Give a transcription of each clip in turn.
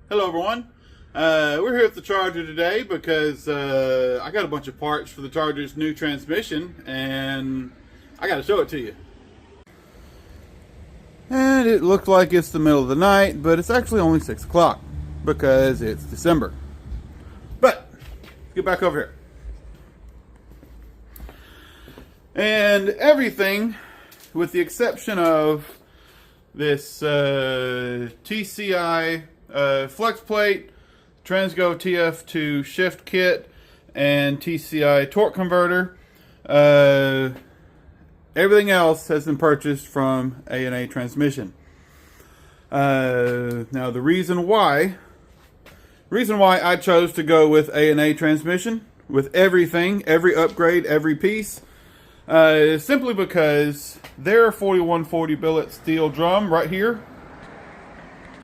Hello everyone. We're here at the Charger today because I got a bunch of parts for the Charger's new transmission and I got to show it to you. And it looked like it's the middle of the night, but it's actually only 6 o'clock because it's December. But let's get back over here. And everything, with the exception of this TCI flex plate, Transgo TF2 shift kit, and TCI torque converter. Everything else has been purchased from A&A Transmission. Now the reason why I chose to go with A&A Transmission with everything, every upgrade, every piece, is simply because their 4140 billet steel drum right here,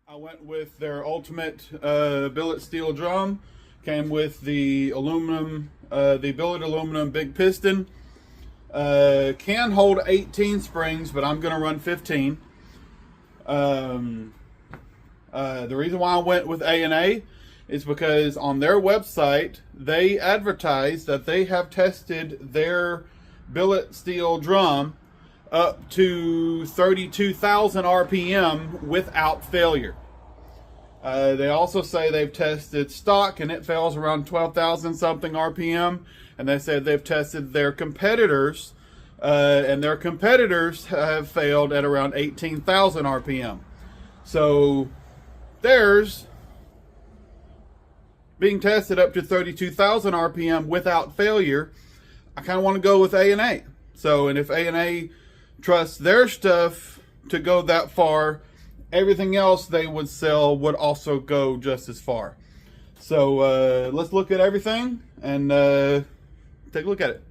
I went with their ultimate billet steel drum. Came with the aluminum, the billet aluminum big piston. Can hold 18 springs, but I'm going to run 15. The reason why I went with A&A is because on their website they advertise that they have tested their billet steel drum up to 32,000 RPM without failure. They also say they've tested stock and it fails around 12,000 something RPM, and they said they've tested their competitors and their competitors have failed at around 18,000 RPM. So theirs being tested up to 32,000 RPM without failure, I kind of want to go with A&A. So, and if A&A trusts their stuff to go that far, everything else they would sell would also go just as far. So let's look at everything and take a look at it.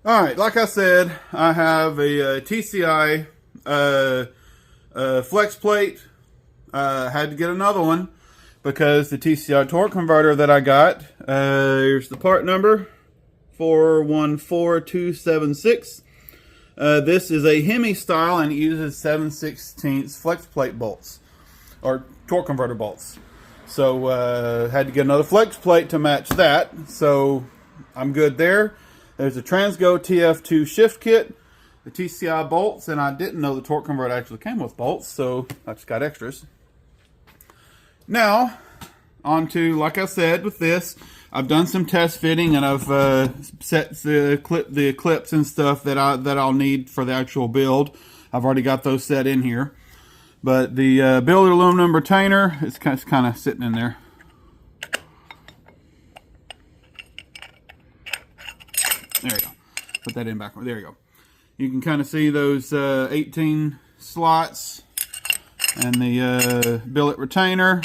All right, like I said, I have a TCI flex plate. Had to get another one because the TCI torque converter that I got, here's the part number, 414276. This is a Hemi style and it uses 7/16 flex plate bolts, or torque converter bolts. So had to get another flex plate to match that. So I'm good there. There's a Transgo TF2 shift kit, the TCI bolts, and I didn't know the torque converter actually came with bolts, so I just got extras. Now, on to, like I said, with this, I've done some test fitting and I've set the clips and stuff that I'll need for the actual build. I've already got those set in here. But the billet aluminum retainer is kind of sitting in there. There you go. Put that in backward. There you go. You can kind of see those 18 slots and the billet retainer.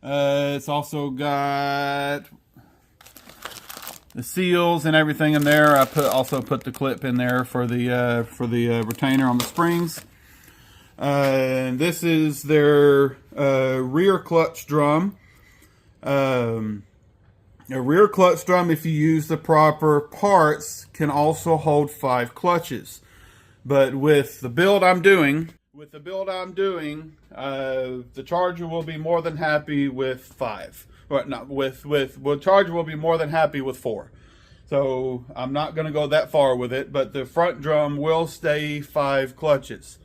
It's also got the seals and everything in there. I also put the clip in there for the retainer on the springs. And this is their rear clutch drum. A rear clutch drum, if you use the proper parts, can also hold 5 clutches. But with the build I'm doing, the Charger will be more than happy with 5. Or not well, Charger will be more than happy with 4. So I'm not going to go that far with it, but the front drum will stay 5 clutches.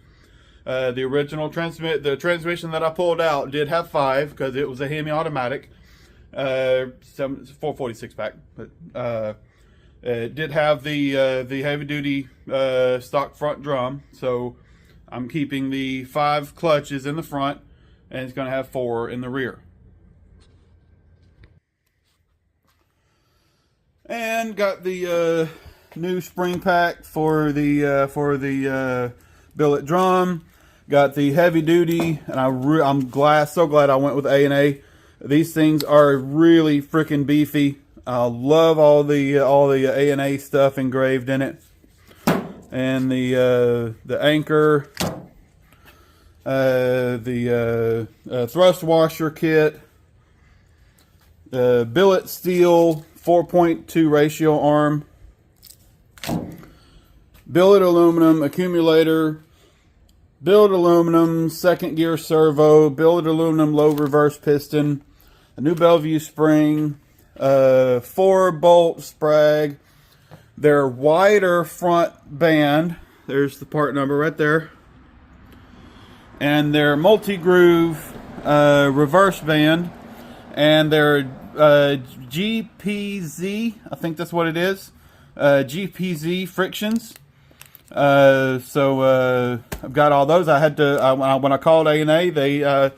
The original the transmission that I pulled out did have 5 because it was a Hemi automatic, 446 pack, but it did have the heavy duty stock front drum. So I'm keeping the 5 clutches in the front, and it's going to have 4 in the rear. And got the new spring pack for the billet drum. Got the heavy duty, and I'm so glad I went with A&A. These things are really freaking beefy. I love all the A&A stuff engraved in it, and the anchor, the thrust washer kit, the billet steel 4.2 ratio arm, billet aluminum accumulator, billet aluminum, second gear servo, billet aluminum low reverse piston, a new Bellevue spring, 4-bolt sprag, their wider front band, there's the part number right there, and their multi-groove reverse band, and their GPZ, I think that's what it is, GPZ frictions. So I've got all those. I had to when I called A&A, they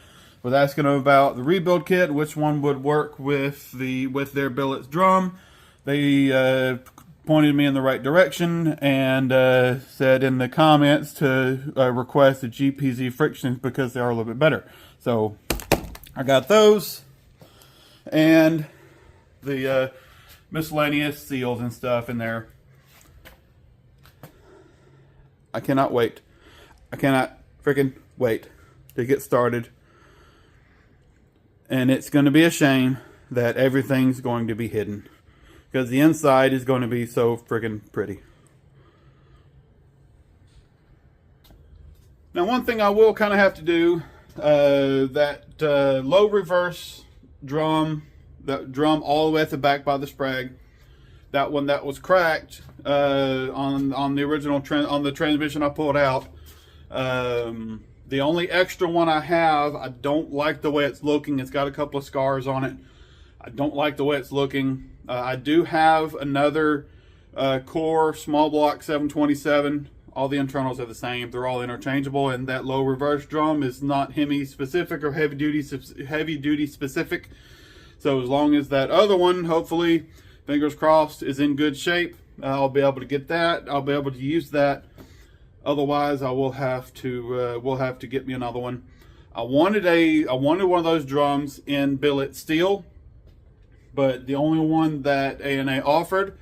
was asking about the rebuild kit, which one would work with their billets drum. They pointed me in the right direction and said in the comments to request the GPZ frictions because they are a little bit better. So I got those and the miscellaneous seals and stuff in there. I cannot wait. I cannot freaking wait to get started. And it's going to be a shame that everything's going to be hidden, because the inside is going to be so freaking pretty. Now, one thing I will kind of have to do, that low reverse drum, that drum all the way at the back by the sprag, that one that was cracked on the original on the transmission I pulled out. The only extra one I have, I don't like the way it's looking. It's got a couple of scars on it. I don't like the way it's looking. I do have another Core small block 727. All the internals are the same. They're all interchangeable, and that low reverse drum is not Hemi specific or heavy duty specific. So as long as that other one, hopefully, fingers crossed, is in good shape, I'll be able to get that. I'll be able to use that. Otherwise, I will have to get me another one. I wanted one of those drums in billet steel, but the only one that A&A offered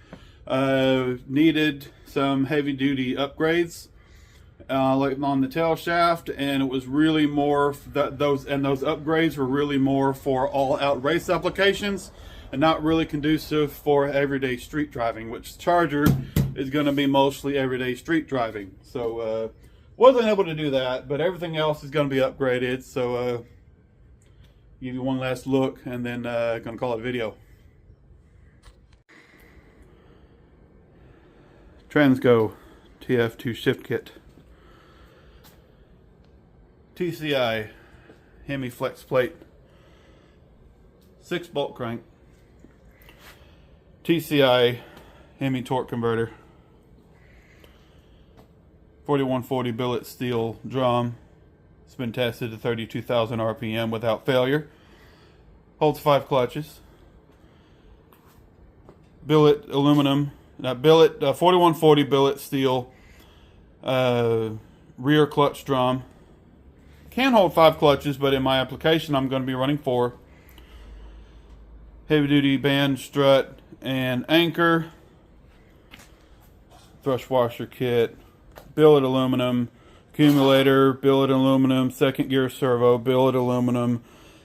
needed some heavy duty upgrades, like on the tail shaft, and it was really more those upgrades were really more for all out race applications and not really conducive for everyday street driving, which Charger is going to be mostly everyday street driving. So wasn't able to do that, but everything else is going to be upgraded. So give you one last look and then going to call it a video. Transgo TF2 shift kit, TCI Hemi flex plate, 6-bolt crank, TCI Hemi torque converter, 4140 billet steel drum. It's been tested to 32,000 RPM without failure. Holds 5 clutches. Billet aluminum, billet 4140 billet steel rear clutch drum. Can hold 5 clutches, but in my application I'm going to be running 4. Heavy duty band strut and anchor, thrust washer kit, billet aluminum, accumulator, billet aluminum, second gear servo, billet aluminum,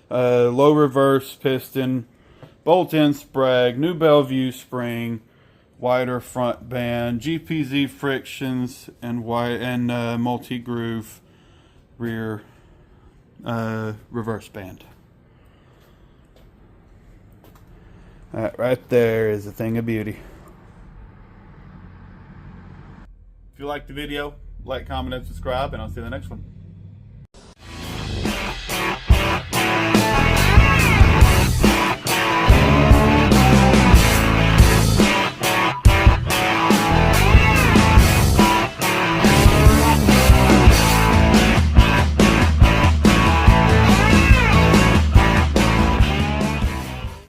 low reverse piston, bolt-in sprag, new Bellevue spring, wider front band, GPZ frictions, and multi-groove rear reverse band. That right there is a thing of beauty. If you liked the video, like, comment, and subscribe, and I'll see you in the next one.